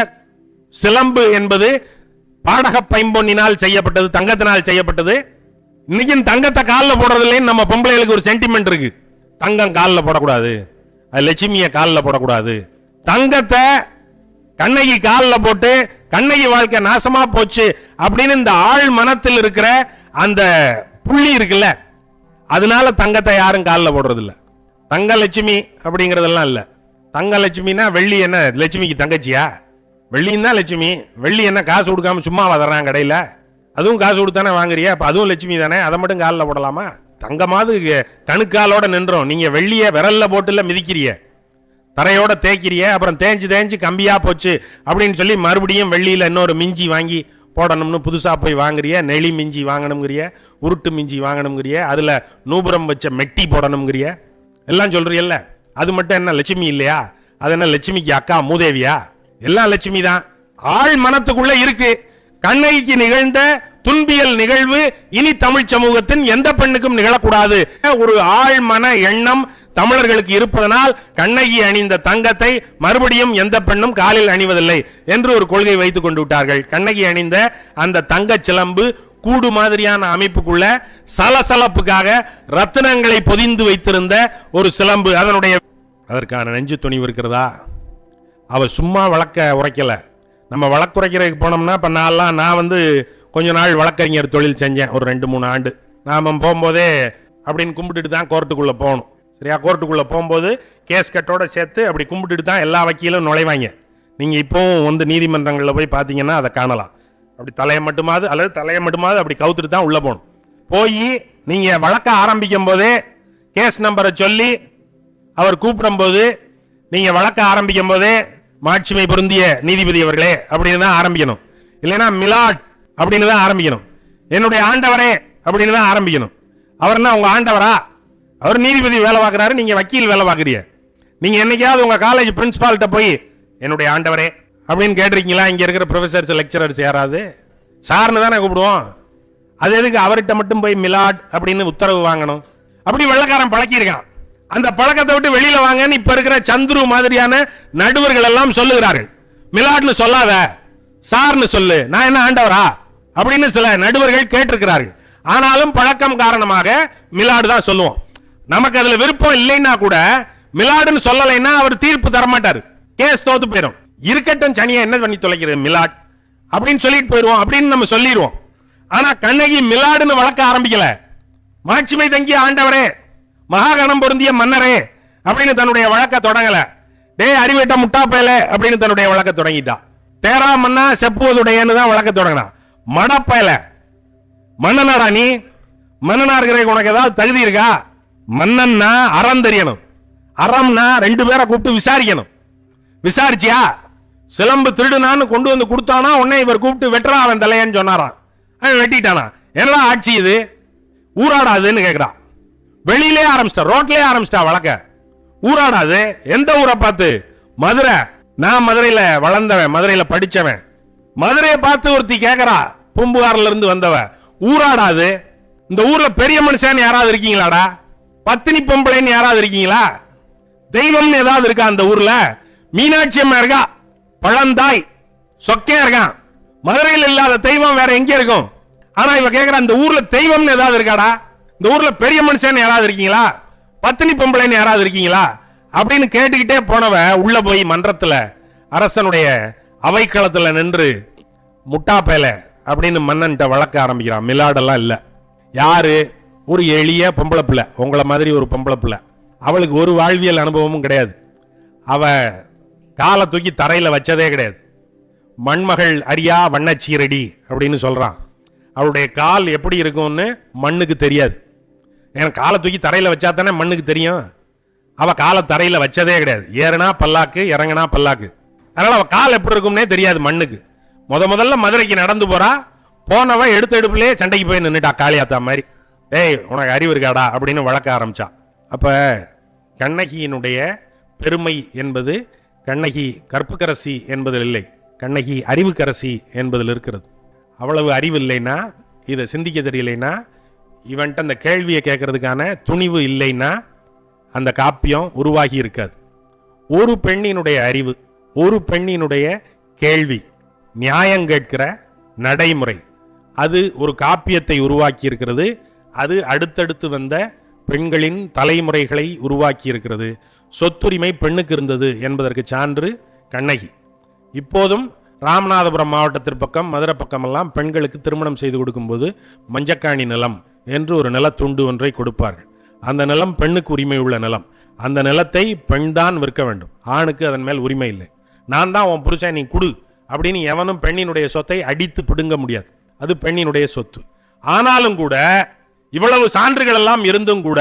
சிலம்பு என்பது பாடக பைம்பொன்னினால் செய்யப்பட்டது, தங்கத்தினால் செய்யப்பட்டது. இன்னைக்கும் தங்கத்தை காலில் போடுறதுலேன்னு நம்ம பொம்பளைகளுக்கு ஒரு சென்டிமெண்ட் இருக்கு. தங்கம் காலில் போடக்கூடாது, லட்சுமியை காலில் போடக்கூடாது. தங்கத்தை கண்ணகி காலில் போட்டு கண்ணகி வாழ்க்கை நாசமா போச்சு அப்படின்னு இந்த ஆள் மனத்தில் இருக்கிற அந்த புள்ளி இருக்குல்ல, அதனால தங்கத்தை யாரும் காலில் போடுறது இல்ல. தங்க லட்சுமி அப்படிங்கறதெல்லாம் இல்ல. தங்க லட்சுமினா வெள்ளி என்ன லட்சுமிக்கு தங்கச்சியா? வெள்ளியும் தான் லட்சுமி. வெள்ளி என்ன காசு கொடுக்காம சும்மா வதறான் கடையில? அதுவும் காசு கொடுத்தானே வாங்குறியா, அப்ப அதுவும் லட்சுமி தானே, அதை மட்டும் காலில் போடலாமா? தங்கமாவது கணுக்காலோட நின்றோம். நீங்க வெள்ளிய விரல்ல போட்டுல மிதிக்கிறிய, தரையோட தேய்க்கிறிய, அப்புறம் தேஞ்சு கம்பியா போச்சு அப்படின்னு சொல்லி மறுபடியும் வெள்ளியில இன்னொரு மிஞ்சி வாங்கி போடணும்னு புதுசா போய் வாங்குறிய. நெளி மிஞ்சி வாங்கணுங்கிறிய, உருட்டு மிஞ்சி வாங்கணுங்கிறிய, அதுல நூபுரம் வச்ச மெட்டி போடணுங்கிறிய, எல்லாம் சொல்றியல்ல. அது மட்டும் என்ன லட்சுமி இல்லையா? அது என்ன லட்சுமிக்கு அக்கா மூதேவியா? எல்லாம் லட்சுமி தான். ஆள் மனத்துக்குள்ள இருக்கு. கண்ணகிக்கு நிகழ்ந்த துன்பியல் நிகழ்வு இனி தமிழ் சமூகத்தின் எந்த பெண்ணுக்கும் நிகழக்கூடாது. ஒரு ஆள் மன எண்ணம் தமிழர்களுக்கு இருப்பதனால் கண்ணகி அணிந்த தங்கத்தை மறுபடியும் எந்த பெண்ணும் காலில் அணிவதில்லை என்று ஒரு கொள்கை வைத்துக் கொண்டு விட்டார்கள். கண்ணகி அணிந்த அந்த தங்க சிலம்பு கூடு மாதிரியான அமைப்புக்குள்ள சலசலப்புக்காக ரத்தினங்களை பொதிந்து வைத்திருந்த ஒரு சிலம்பு. அதற்கான நெஞ்சு துணிவு இருக்கிறதா? அவ சும்மா வழக்க உரைக்கல. நம்ம வழக்குரைக்கிறதுக்கு போனோம்னா, இப்போ நான் கொஞ்ச நாள் வழக்கறிஞர் தொழில் செஞ்சேன், ஒரு 2-3 ஆண்டு. நாம் போகும்போதே அப்படின்னு கும்பிட்டுட்டு தான் கோர்ட்டுக்குள்ளே போகணும். சரியா? கோர்ட்டுக்குள்ளே போகும்போது கேஸ் கட்டோட சேர்த்து அப்படி கும்பிட்டுட்டு தான் எல்லா வக்கீலும் நுழைவாங்க. நீங்கள் இப்போவும் நீதிமன்றங்களில் போய் பார்த்தீங்கன்னா அதை காணலாம். அப்படி தலையை மட்டுமாவது அப்படி கவுத்துட்டு தான் உள்ளே போகணும். போய் நீங்கள் வழக்க ஆரம்பிக்கும் போதே கேஸ் நம்பரை சொல்லி அவர் கூப்பிடும்போது நீங்கள் வழக்க ஆரம்பிக்கும் போதே மாட்சிமை பொருந்திய நீதிபதி அவர்களே அப்படின்னு தான் ஆரம்பிக்கணும். இல்லைன்னா மிலாட் அப்படின்னு தான் ஆரம்பிக்கணும். என்னுடைய ஆண்டவரே அப்படின்னு தான் ஆரம்பிக்கணும். அவர்னா உங்க ஆண்டவரா? அவர் நீதிபதி வேலை பார்க்கிறாரு, நீங்க வக்கீல் வேலை பார்க்குறீங்க. நீங்க என்னைக்காவது உங்க காலேஜ் பிரின்சிபால்கிட்ட போய் என்னுடைய ஆண்டவரே அப்படின்னு கேட்டிருக்கீங்களா? இங்க இருக்கிற ப்ரொஃபசர்ஸ் லெக்சரர்ஸ் யாராவது? சார்னு தானே கூப்பிடுவோம். அது எதுக்கு அவர்கிட்ட மட்டும் போய் மிலாட் அப்படின்னு உத்தரவு வாங்கணும்? அப்படி வெள்ளக்காரன் பழக்கியிருக்கான். அந்த பழக்கத்தை விட்டு வெளியில வாங்கன்னு இப்ப இருக்கிற சந்துரு மாதிரியான நடுவர்கள் எல்லாம் சொல்லுகிறார்கள். மிலாட்னு சொல்லாத, சார்னு சொல்லு, நான் என்ன ஆண்டவரா அப்படின்னு சில நடுவர்கள் கேட்டிருக்கிறார்கள். ஆனாலும் பழக்கம் காரணமாக மிலாடு தான் சொல்லுவோம். நமக்கு அதுல விருப்பம் இல்லைன்னா கூட மிலாடுன்னு சொல்லலைன்னா அவர் தீர்ப்பு தரமாட்டாரு, கேஸ் தோத்து போயிடும். இருக்கட்டும், சனியா என்ன பண்ணி தொலைக்கிறது மிலாட் அப்படின்னு சொல்லிட்டு போயிடுவோம் அப்படின்னு நம்ம சொல்லிடுவோம். ஆனா கண்ணகி மிலாடுன்னு வழக்க ஆரம்பிக்கல. மாட்சிமை தங்கிய ஆண்டவரே, மகாகணம் பொருந்திய மன்னரே அப்படின்னு தன்னுடைய வழக்க தொடங்கல. டே அறிவிட்ட முட்டா பயல அப்படின்னு தன்னுடைய வழக்க தொடங்கிட்டா. தேரா மன்னா செப்புவதுடையன்னு தான் வழக்க தொடங்கினா. மடப்பயல மன்னனாரா நீ? மன்னனா இருக்கிற உனக்கு ஏதாவது தகுதி இருக்கா? மன்னன்னா அறம் தெரியணும். அறம்னா 2 பேரை கூப்பிட்டு விசாரிக்கணும். விசாரிச்சியா? சிலம்பு திருடுனான்னு கொண்டு வந்து கொடுத்தானா உடனே இவர் கூப்பிட்டு வெட்டுறா அவன் தலையன்னு சொன்னாராம். அவன் வெட்டிட்டானா? என்னடா ஆட்சி இது? ஊராடாதுன்னு கேட்கிறான். வெளியிலே ஆரம்பிச்சிட்டா, ரோட்லயே ஆரம்பிச்சிட்டா வழக்க. ஊராடாது. எந்த ஊரை பார்த்து? மதுரை. நான் மதுரையில வளர்ந்தவன், மதுரையில படிச்சவன். மதுரையை பார்த்து ஒருத்தி கேட்கறா, பூம்புகார்ல இருந்து வந்தவ. ஊராடாது. இந்த ஊர்ல பெரிய மனுஷன் யாராவது இருக்கீங்களாடா? பத்தினி பொம்பளைன்னு யாராவது இருக்கீங்களா? தெய்வம்னு ஏதாவது இருக்கா அந்த ஊர்ல? மீனாட்சி அம்மா இருக்கா, பழந்தாய் சொக்கையா இருக்கான். மதுரையில் இல்லாத தெய்வம் வேற எங்க இருக்கும்? ஆனா இவ கேட்கிற, அந்த ஊர்ல தெய்வம்னு ஏதாவது இருக்காடா? இந்த ஊர்ல பெரிய மனுஷன் யாராவது இருக்கீங்களா? பத்தினி பொம்பளைன்னு யாராவது இருக்கீங்களா அப்படின்னு கேட்டுக்கிட்டே போனவ உள்ள போய் மன்றத்துல அரசனுடைய அவைக்களத்துல நின்று முட்டாப்பேல அப்படின்னு மன்னன்ட்ட வழக்க ஆரம்பிக்கிறான். மிலாடெல்லாம் இல்ல. யாரு? ஒரு எளிய பொம்பளை பிள்ளை, உங்களை மாதிரி ஒரு பொம்பளை பிள்ளை. அவளுக்கு ஒரு வாழ்வியல் அனுபவமும் கிடையாது. அவ காலை தூக்கி தரையில வச்சதே கிடையாது. மண்மகள் அரியா வண்ணச்சீரடி அப்படின்னு சொல்றான். அவளுடைய கால் எப்படி இருக்கும்னு மண்ணுக்கு தெரியாது. ஏன்னா காலை தூக்கி தரையில வச்சா தானே மண்ணுக்கு தெரியும். அவ காலை தரையில வச்சதே கிடையாது. ஏறுனா பல்லாக்கு, இறங்குனா பல்லாக்கு. அதனால அவ கால் எப்படி இருக்கும்னே தெரியாது மண்ணுக்கு. முதல்ல மதுரைக்கு நடந்து போறா. போனவ எடுத்த எடுப்புலயே சண்டைக்கு போய் நின்றுட்டா காளியாத்தா மாதிரி. ஏய், உனக்கு அறிவு இருக்காடா அப்படின்னு வழக்க ஆரம்பிச்சா. அப்ப கண்ணகியினுடைய பெருமை என்பது கண்ணகி கற்புக்கரசி என்பதில் இல்லை, கண்ணகி அறிவுக்கரசி என்பதில் இருக்கிறது. அவ்வளவு அறிவு இல்லைன்னா, இதை சிந்திக்க தெரியலைன்னா, இவன்ட்ட அந்த கேள்வியை கேட்கறதுக்கான துணிவு இல்லைன்னா அந்த காப்பியம் உருவாகி இருக்காது. ஒரு பெண்ணினுடைய அறிவு, ஒரு பெண்ணினுடைய கேள்வி, நியாயம் கேட்கிற நடைமுறை, அது ஒரு காப்பியத்தை உருவாக்கி இருக்கிறது. அது அடுத்தடுத்து வந்த பெண்களின் தலைமுறைகளை உருவாக்கி இருக்கிறது. சொத்துரிமை பெண்ணுக்கு இருந்தது என்பதற்கு சான்று கண்ணகி. இப்போதும் ராமநாதபுரம் மாவட்டத்திற்கு பக்கம், மதுரை பக்கமெல்லாம் பெண்களுக்கு திருமணம் செய்து கொடுக்கும்போது மஞ்சக்காணி நிலம் என்று ஒரு நிலத்துண்டு ஒன்றை கொடுப்பார்கள். அந்த நிலம் பெண்ணுக்கு உரிமை உள்ள நிலம். அந்த நிலத்தை பெண் தான் விற்க வேண்டும், ஆணுக்கு அதன் மேல் உரிமை இல்லை. நான் தான் உன் புருஷன், நீ குடு அப்படின்னு எவனும் பெண்ணினுடைய சொத்தை அடித்து பிடுங்க முடியாது. அது பெண்ணினுடைய சொத்து. ஆனாலும் கூட, இவ்வளவு சான்றுகள் எல்லாம் இருந்தும் கூட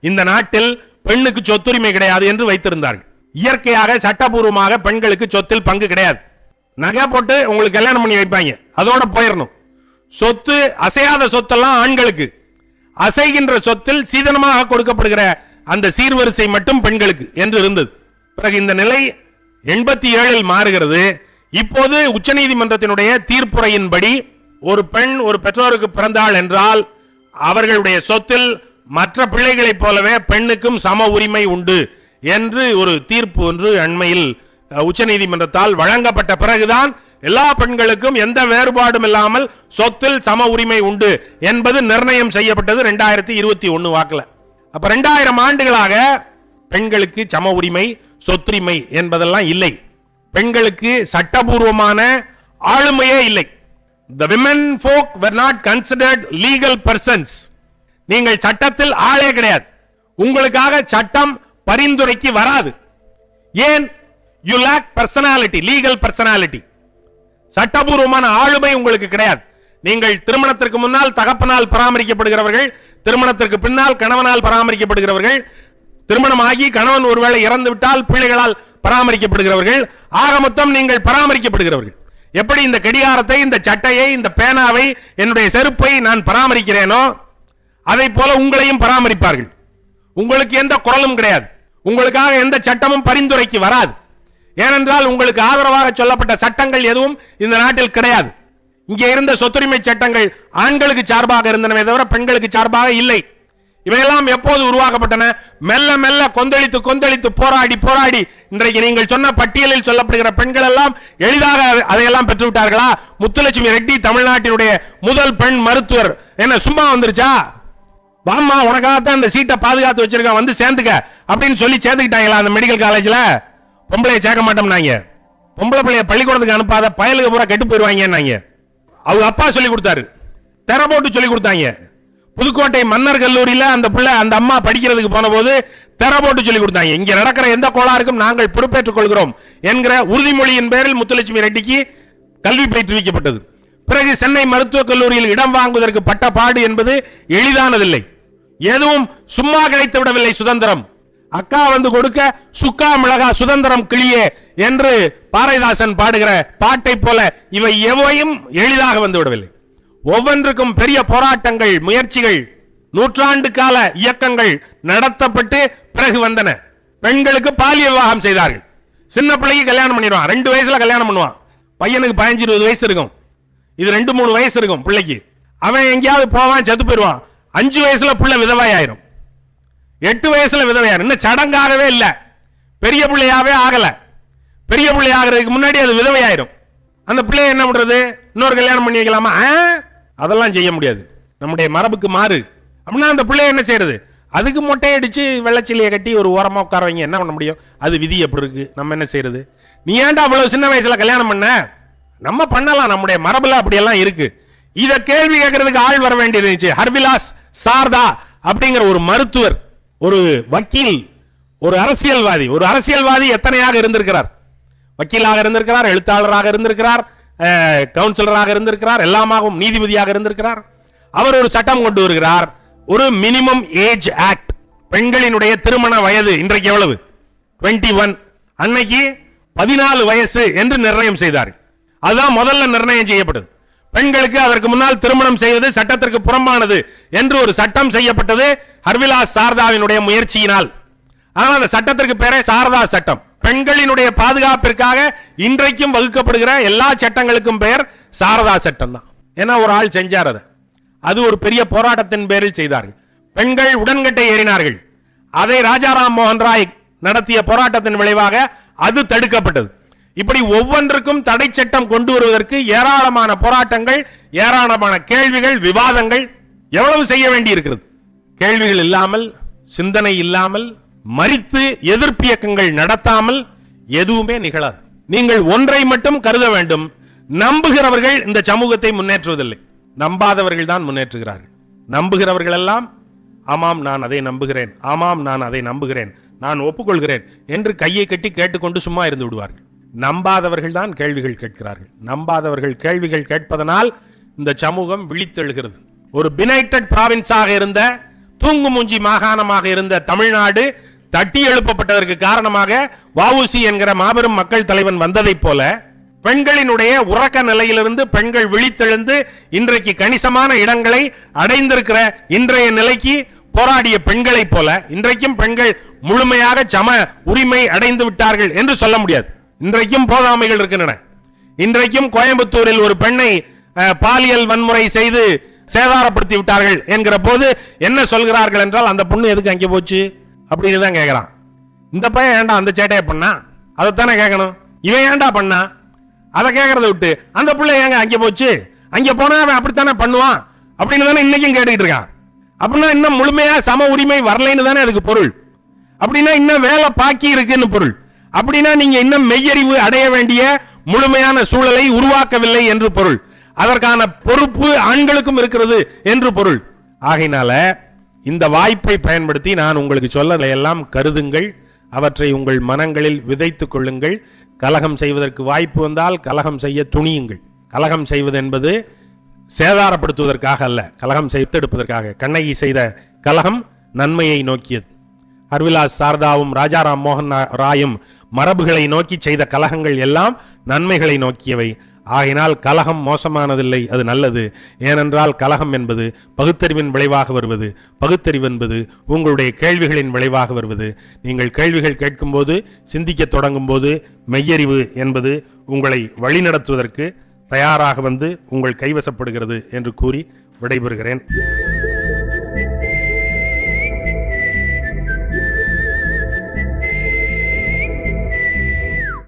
இந்த நாட்டில் பெண்ணுக்கு சொத்துரிமை கிடையாது என்று வைத்திருந்தார்கள். இயற்கையாக சட்டபூர்வமாக பெண்களுக்கு சொத்தில் பங்கு கிடையாது. நகை போட்டு உங்களுக்கு கல்யாணம் பண்ணி வைப்பாங்க, அதோட போயிடணும். சொத்து, அசையாத சொத்தெல்லாம் ஆண்களுக்கு, அசைகின்ற சொத்தில் சீதனமாக கொடுக்கப்படுகிற அந்த சீர்வரிசை மட்டும் பெண்களுக்கு என்று இருந்தது. பிறகு இந்த நிலை 87 மாறுகிறது. இப்போது உச்சநீதிமன்றத்தினுடைய தீர்ப்புரையின்படி ஒரு பெண் ஒரு பெற்றோருக்கு பிறந்தாள் என்றால் அவர்களுடைய சொத்தில் மற்ற பிள்ளைகளைப் போலவே பெண்ணுக்கும் சம உரிமை உண்டு என்று ஒரு தீர்ப்பு ஒன்று அண்மையில் உச்சநீதிமன்றத்தால் வழங்கப்பட்ட பிறகுதான் எல்லா பெண்களுக்கும் எந்த வேறுபாடும் இல்லாமல் சொத்தில் சம உரிமை உண்டு என்பது நிர்ணயம் செய்யப்பட்டது 2021 வாக்குல. அப்ப 2000 ஆண்டுகளாக பெண்களுக்கு சம உரிமை, சொத்துரிமை என்பதெல்லாம் இல்லை. பெண்களுக்கு சட்டபூர்வமான ஆளுமையே இல்லை. The women folk were not considered legal persons. நீங்கள் சட்டத்தில் ஆளே கிடையாது. உங்களுக்காக சட்டம் பரிந்துரைக்கு வராது. ஏன்? You lack personality, legal personality. சட்டபூர்வமான ஆளுமை உங்களுக்கு கிடையாது. நீங்கள் திருமணத்திற்கு முன்னால் தகப்பனால் பராமரிக்கப்படுகிறவர்கள், திருமணத்திற்கு பின்னால் கணவனால் பராமரிக்கப்படுகிறவர்கள், திருமணமாகி கணவன் ஒருவேளை இறந்து விட்டால் பிள்ளைகளால் பராமரிக்கப்படுகிறவர்கள். ஆக மொத்தம் நீங்கள் பராமரிக்கப்படுகிறவர்கள். எப்படி இந்த கடிகாரத்தை, இந்த சட்டையை, இந்த பேனாவை, என்னுடைய செருப்பை நான் பராமரிக்கிறேனோ அதை போல உங்களையும் பராமரிப்பார்கள். உங்களுக்கு எந்த குரலும் கிடையாது. உங்களுக்காக எந்த சட்டமும் பரிந்துரைக்கு வராது. ஏனென்றால் உங்களுக்கு ஆதரவாக சொல்லப்பட்ட சட்டங்கள் எதுவும் இந்த நாட்டில் கிடையாது. இங்கே இருந்த சொத்துரிமை சட்டங்கள் ஆண்களுக்கு சார்பாக இருந்தனவே தவிர பெண்களுக்கு சார்பாக இல்லை. இவையெல்லாம் எப்போது உருவாக்கப்பட்டன? மெல்ல மெல்ல கொந்தளித்து கொந்தளித்து போராடி போராடி இன்றைக்கு நீங்கள் சொன்ன பட்டியலில் சொல்லப்படுகிற பெண்கள் எல்லாம் எளிதாக அதையெல்லாம் பெற்று விட்டார்களா? முத்துலட்சுமி ரெட்டி தமிழ்நாட்டினுடைய முதல் பெண் மருத்துவர் என்ன சும்மா வந்துருச்சா? வாமா, உனக்காகத்தான் இந்த சீட்டை பாதுகாத்து வச்சிருக்கேன், வந்து சேர்ந்துக்க அப்படின்னு சொல்லி சேர்ந்துக்கிட்டாங்களா அந்த மெடிக்கல் காலேஜ்ல? பொம்பளையை சேர்க்க மாட்டோம்னாங்க. பொம்பளை பிள்ளைய பள்ளிக்கூடத்துக்கு அனுப்பாத பயலுக்கு பூரா கெட்டு போயிருவாங்க. அவங்க அப்பா சொல்லி கொடுத்தாரு, தெர போட்டு சொல்லி கொடுத்தாங்க. புதுக்கோட்டை மன்னர் கல்லூரியில அந்த பிள்ளை, அந்த அம்மா படிக்கிறதுக்கு போன போது தெர போட்டு சொல்லி கொடுத்தாங்க. இங்க நடக்கிற எந்த கோளாறுக்கும் நாங்கள் பொறுப்பேற்றுக் கொள்கிறோம் என்கிற உறுதிமொழியின் பேரில் முத்துலட்சுமி ரெட்டிக்கு கல்வி பயிற்றுவிக்கப்பட்டது. பிறகு சென்னை மருத்துவக் கல்லூரியில் இடம் வாங்குவதற்கு பட்ட பாடு என்பது எளிதானதில்லை. எதுவும் சும்மா கிடைத்து விடவில்லை சுதந்திரம். அக்கா வந்து கொடுக்க சுக்கா மிளகா சுதந்திரம் கிளியே என்று பாரதிதாசன் பாடுகிற பாட்டை போல இவை எவையும் எளிதாக வந்து விடவில்லை. ஒவ்வொன்றுக்கும் பெரிய போராட்டங்கள், முயற்சிகள், நூற்றாண்டு கால இயக்கங்கள் நடத்தப்பட்டு பிறகு வந்தன. பெண்களுக்கு பாலிய விவாகம் செய்தார்கள். சின்ன பிள்ளைக்கு கல்யாணம் பண்ணிடுவான், 2 வயசுல கல்யாணம் பண்ணுவான். பையனுக்கு 15-20 வயசு இருக்கும், இது 2-3 வயசு இருக்கும் பிள்ளைக்கு. அவன் எங்கேயாவது போவான், செத்து போயிடுவான். 5 வயசுல பிள்ளை விதவாயிரும், 8 வயசுல விதவையாயிரும். இன்னும் சடங்காகவே இல்ல, பெரிய பிள்ளையாவே ஆகல. பெரிய பிள்ளை ஆகிறதுக்கு முன்னாடி அது விதவையாயிரும். அந்த பிள்ளைய என்ன பண்றது? இன்னொரு கல்யாணம் பண்ணி வைக்கலாமா? அதெல்லாம் செய்ய முடியாது, நம்முடைய மரபுக்கு மாறு. அப்படின்னா அந்த பிள்ளைய என்ன செய்யறது? அதுக்கு மொட்டையடிச்சு வெள்ளச்சிலையை கட்டி ஒரு ஓரமா உட்கார வைங்க, என்ன பண்ண முடியும்? அது விதி எப்படி இருக்கு, நம்ம என்ன செய்யறது? நீ ஏன்டா அவ்வளவு சின்ன வயசுல கல்யாணம் பண்ண? நம்ம பண்ணலாம், நம்முடைய மரபுல அப்படியெல்லாம் இருக்கு. இத கேள்வி கேட்கறதுக்கு ஆள் வர வேண்டியிருந்துச்சு. ஹர்விலாஸ் சாரதா அப்படிங்கிற ஒரு மருத்துவர், ஒரு வக்கீல், ஒரு அரசியல்வாதி எத்தனையாக இருந்திருக்கிறார்? வக்கீலாக இருந்திருக்கிறார், எழுத்தாளராக இருந்திருக்கிறார், கவுன்சிலராக இருந்திருக்கிறார், எல்லாமாகவும் நீதிபதியாக இருந்திருக்கிறார். அவர் ஒரு சட்டம் கொண்டு வருகிறார், ஒரு மினிமம் ஏஜ் ஆக்ட். பெண்களினுடைய திருமண வயது இன்றைக்கு எவ்வளவு? 21. அன்னைக்கு 14 வயசு என்று நிர்ணயம் செய்தார். அதுதான் முதல்ல நிர்ணயம் செய்யப்பட்டது. பெண்களுக்கு அதற்கு முன்னால் திருமணம் செய்வது சட்டத்திற்கு புறம்பானது என்று ஒரு சட்டம் செய்யப்பட்டது ஹர்விலாஸ் சாரதாவினுடைய முயற்சியினால். ஆனால் அந்த சட்டத்திற்கு பேரே சாரதா சட்டம். பெண்களினுடைய பாதுகாப்பிற்காக இன்றைக்கும் வகுக்கப்படுகிற எல்லா சட்டங்களுக்கும் பெயர் சாரதா சட்டம் தான். ஏன்னா ஒரு ஆள் செஞ்சார், அது ஒரு பெரிய போராட்டத்தின் பேரில் செய்தார்கள். பெண்கள் உடன்கட்டை ஏறினார்கள். அதை ராஜாராம் மோகன் ராய் நடத்திய போராட்டத்தின் விளைவாக அது தடுக்கப்பட்டது. இப்படி ஒவ்வொன்றுக்கும் தடை சட்டம் கொண்டு வருவதற்கு ஏராளமான போராட்டங்கள், ஏராளமான கேள்விகள், விவாதங்கள் எவ்வளவு செய்ய வேண்டி இருக்கிறது. கேள்விகள் இல்லாமல், சிந்தனை இல்லாமல், மரித்து எதிர்ப்பு இயக்கங்கள் நடத்தாமல் எதுவுமே நிகழாது. நீங்கள் ஒன்றை மட்டும் கருத வேண்டும், நம்புகிறவர்கள் இந்த சமூகத்தை முன்னேற்றுவதில்லை, நம்பாதவர்கள் தான் முன்னேற்றுகிறார்கள். நம்புகிறவர்கள் எல்லாம் ஆமாம் நான் அதை நம்புகிறேன், ஆமாம் நான் அதை நம்புகிறேன், நான் ஒப்புக்கொள்கிறேன் என்று கையை கட்டி கேட்டுக்கொண்டு சும்மா இருந்து விடுவார்கள். நம்பாதவர்கள் தான் கேள்விகள் கேட்கிறார்கள். நம்பாதவர்கள் கேள்விகள் கேட்பதனால் இந்த சமூகம் விழித்தெழுகிறது. ஒரு பினைட்டட் பிராவின்ஸாக இருந்த, தூங்கு மூஞ்சி மாகாணமாக இருந்த தமிழ்நாடு தட்டி எழுப்பப்பட்டதற்கு காரணமாக வஉசி என்கிற மாபெரும் மக்கள் தலைவன் வந்ததைப் போல, பெண்களினுடைய உறக்க நிலையிலிருந்து பெண்கள் விழித்தெழுந்து இன்றைக்கு கணிசமான இடங்களை அடைந்திருக்கிற இன்றைய நிலைக்கு போராடிய பெண்களைப் போல இன்றைக்கும் பெண்கள் முழுமையாக சம உரிமை அடைந்து விட்டார்கள் என்று சொல்ல முடியாது. இன்றைக்கும் போதாமைகள் இருக்கின்றன. இன்றைக்கும் கோயம்புத்தூரில் ஒரு பெண்ணை பாலியல் வன்முறை செய்து சேதாரப்படுத்தி விட்டார்கள் என்கிற போது என்ன சொல்கிறார்கள் என்றால், அந்த பொண்ணு எதுக்கு அங்கே போச்சு அப்படின்னு தான் கேட்கிறான். இந்த பையன் ஏன்டா அந்த சேட்டையை பண்ணா, அதைத்தானே கேட்கணும். இவன் ஏன்டா பண்ணா அதை கேட்கறத விட்டு, அந்த பிள்ளை ஏங்க அங்கே போச்சு, அங்கே போனா அவன் அப்படித்தானே பண்ணுவான் அப்படின்னு தானே இன்னைக்கும் கேட்டுக்கிட்டு இருக்கான். அப்படின்னா இன்னும் முழுமையா சம உரிமை வரலைன்னு தானே அதுக்கு பொருள். அப்படின்னா இன்னும் வேலை பாக்கி இருக்குன்னு பொருள். அப்படின்னா நீங்க இன்னும் மெய்யறிவு அடைய வேண்டிய முழுமையான சூழலை உருவாக்கவில்லை என்று பொருள். அதற்கான பொறுப்பு ஆண்களுக்கும் இருக்கிறது என்று பொருள். ஆகையினால இந்த வாய்ப்பை பயன்படுத்தி நான் உங்களுக்கு சொல்ல எல்லாம் கருதுங்கள், அவற்றை உங்கள் மனங்களில் விதைத்துக் கொள்ளுங்கள். கலகம் செய்வதற்கு வாய்ப்பு வந்தால் கலகம் செய்ய துணியுங்கள். கலகம் செய்வது என்பது சேதாரப்படுத்துவதற்காக அல்ல, கலகம் செய்தெடுப்பதற்காக. கண்ணகி செய்த கலகம் நன்மையை நோக்கியது. ஹர்விலாஸ் சாரதாவும் ராஜாராம் மோகன் ராயும் மரபுகளை நோக்கி செய்த கலகங்கள் எல்லாம் நன்மைகளை நோக்கியவை. ஆகினால் கலகம் மோசமானதில்லை, அது நல்லது. ஏனென்றால் கலகம் என்பது பகுத்தறிவின் விளைவாக வருவது, பகுத்தறிவு என்பது உங்களுடைய கேள்விகளின் விளைவாக வருவது. நீங்கள் கேள்விகள் கேட்கும்போது, சிந்திக்க தொடங்கும் போது மெய்யறிவு என்பது உங்களை வழிநடத்துவதற்கு தயாராக வந்து உங்கள் கைவசப்படுகிறது என்று கூறி விடைபெறுகிறேன்.